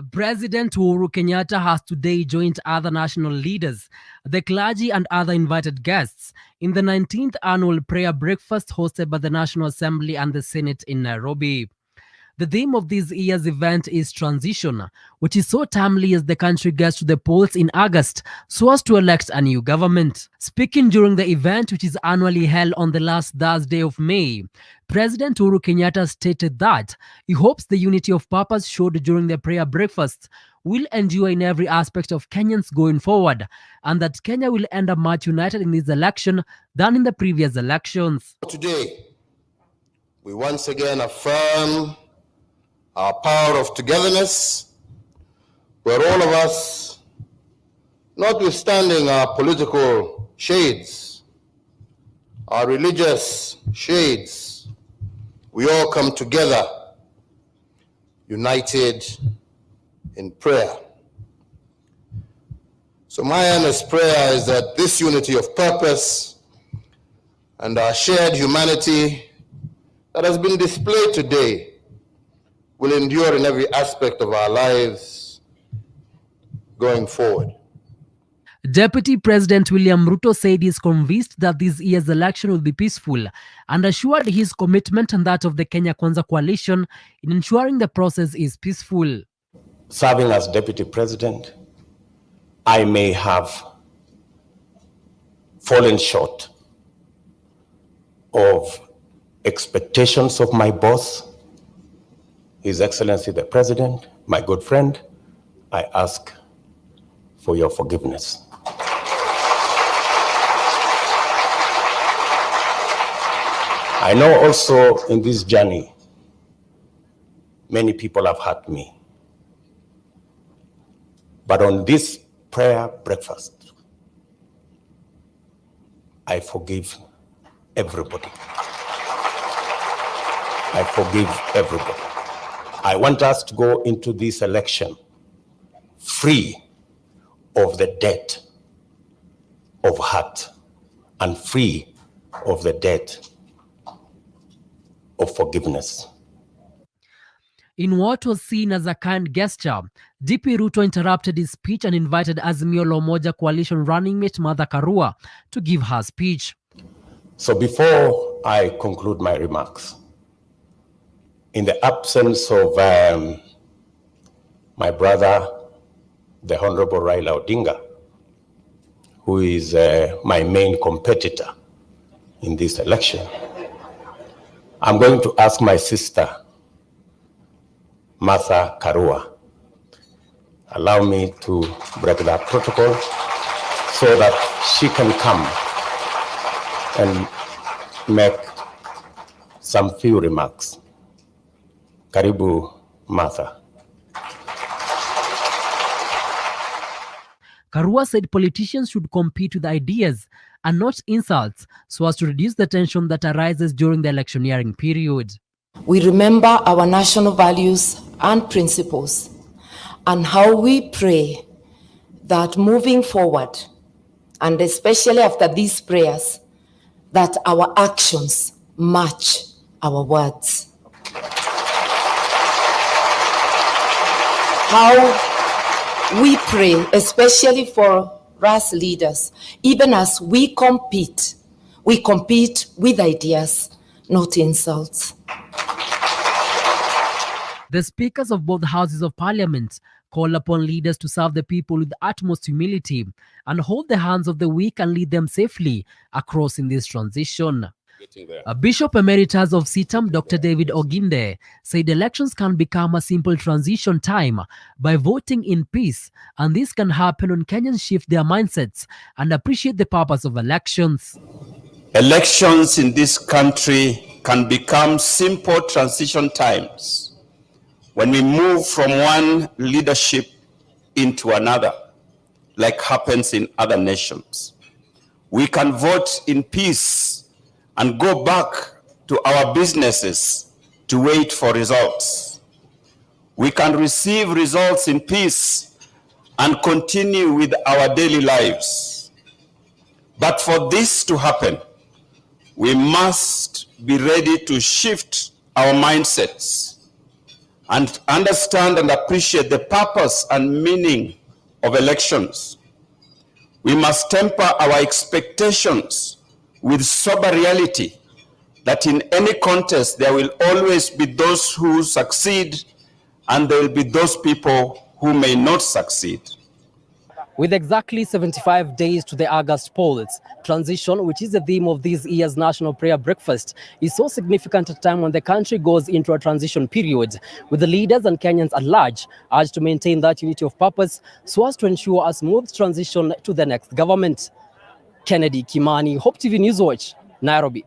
President Uhuru Kenyatta has today joined other national leaders, the clergy and other invited guests in the 19th annual prayer breakfast hosted by the National Assembly and the Senate in Nairobi. The theme of this year's event is transition, which is so timely as the country gets to the polls in August so as to elect a new government. Speaking during the event, which is annually held on the last Thursday of May, President Uhuru Kenyatta stated that he hopes the unity of purpose showed during the prayer breakfast will endure in every aspect of Kenyans going forward, and that Kenya will end up much united in this election than in the previous elections. Today, we once again affirm our power of togetherness, where all of us, notwithstanding our political shades, our religious shades, we all come together, united in prayer. So my earnest prayer is that this unity of purpose and our shared humanity that has been displayed today will endure in every aspect of our lives going forward. Deputy President William Ruto said he is convinced that this year's election will be peaceful and assured his commitment and that of the Kenya Kwanza coalition in ensuring the process is peaceful. Serving as Deputy President, I may have fallen short of expectations of my boss, His Excellency the President, my good friend. I ask for your forgiveness. I know also in this journey, many people have hurt me. But on this prayer breakfast, I forgive everybody. I forgive everybody. I want us to go into this election free of the debt of hurt and free of the debt of forgiveness. In what was seen as a kind gesture, DP Ruto interrupted his speech and invited Azimio la Umoja coalition running mate Martha Koome to give her speech. So before I conclude my remarks, in the absence of my brother, the Honorable Raila Odinga, who is my main competitor in this election, I'm going to ask my sister, Martha Koome, allow me to break that protocol so that she can come and make some few remarks. Karibu, Martha. Koome said politicians should compete with ideas and not insults so as to reduce the tension that arises during the electioneering period. We remember our national values and principles and how we pray that moving forward, and especially after these prayers, that our actions match our words. How we pray, especially for us leaders, even as we compete with ideas, not insults. The speakers of both houses of parliament call upon leaders to serve the people with utmost humility and hold the hands of the weak and lead them safely across in this transition. A Bishop Emeritus of CITAM, Dr. David Oginde, said elections can become a simple transition time by voting in peace, and this can happen when Kenyans shift their mindsets and appreciate the purpose of elections. Elections in this country can become simple transition times when we move from one leadership into another, like happens in other nations. We can vote in peace and go back to our businesses to wait for results. We can receive results in peace and continue with our daily lives. But for this to happen, we must be ready to shift our mindsets and understand and appreciate the purpose and meaning of elections. We must temper our expectations with sober reality that in any contest there will always be those who succeed and there will be those people who may not succeed. With exactly 75 days to the August polls, transition, which is the theme of this year's National Prayer Breakfast, is so significant at a time when the country goes into a transition period, with the leaders and Kenyans at large urged to maintain that unity of purpose so as to ensure a smooth transition to the next government. Kennedy Kimani, Hope TV Newswatch, Nairobi.